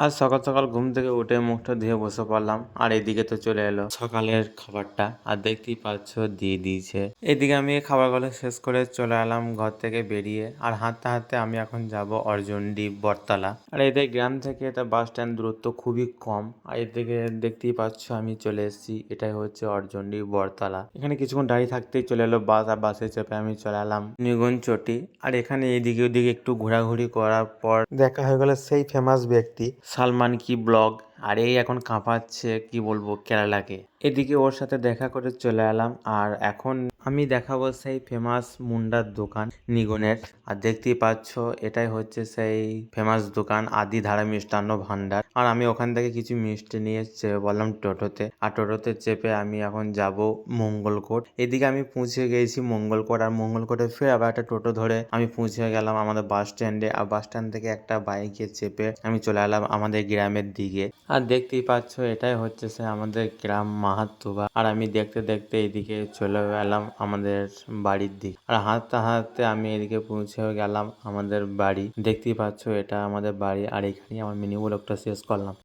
আজ সকাল সকাল ঘুম থেকে উঠে মুখটা ধুয়ে বসে পড়লাম, আর এদিকে তো চলে এলো সকালের খাবারটা, আর দেখতেই পাচ্ছ দিয়ে দিয়েছে। এদিকে আমি এই খাবারগুলো শেষ করে চলে এলাম ঘর থেকে বেরিয়ে, আর হাঁটতে হাঁটতে আমি এখন যাব অর্জুনডি বটতলা। আর এদের গ্রাম থেকে এটা বাস স্ট্যান্ড দূরত্ব খুবই কম। আর এদিকে দেখতেই পাচ্ছ আমি চলে এসেছি, এটাই হচ্ছে অর্জুনডি বটতলা। এখানে কিছুক্ষণ দাঁড়িয়ে থাকতেই চলে এলো বাস, আর বাসে চেপে আমি চলে এলাম নিগুনচটি। আর এখানে এদিকে ওদিকে একটু ঘোরাঘুরি করার পর দেখা হয়ে গেল সেই ফেমাস ব্যক্তি সালমান কি ব্লগ। আর এই এখন কাঁপাচ্ছে কি বলবো কেরালাকে। এদিকে ওর সাথে দেখা করে চলে এলাম, আর এখন আমি দেখাবো সেই ফেমাস মুন্ডার দোকান নিগনের। আর দেখতেই পাচ্ছ এটাই হচ্ছে সেই ফেমাস দোকান আদিধারা মিষ্টান্ন ভান্ডার। আর আমি ওখান থেকে কিছু মিষ্টি নিয়ে চেপে বললাম টোটোতে, আর টোটোতে চেপে আমি এখন যাব মঙ্গলকোট। এদিকে আমি পৌঁছে গেছি মঙ্গলকোট, আর মঙ্গলকোটে ফিরে আবার একটা টোটো ধরে আমি পৌঁছে গেলাম আমাদের বাস স্ট্যান্ডে। আর বাস স্ট্যান্ড থেকে একটা বাইকে চেপে আমি চলে এলাম আমাদের গ্রামের দিকে। আর দেখতেই পাচ্ছ এটাই হচ্ছে সে আমাদের গ্রাম মাহাত্তুবা। আর আমি দেখতে দেখতে এদিকে চলে এলাম আমাদের বাড়ির দিকে, আর হাঁটতে হাঁটতে আমি এদিকে পৌঁছে গেলাম আমাদের বাড়ি। দেখতেই পাচ্ছ এটা আমাদের বাড়ি, আর এখানেই আমার মিনি ব্লগটা শেষ করলাম।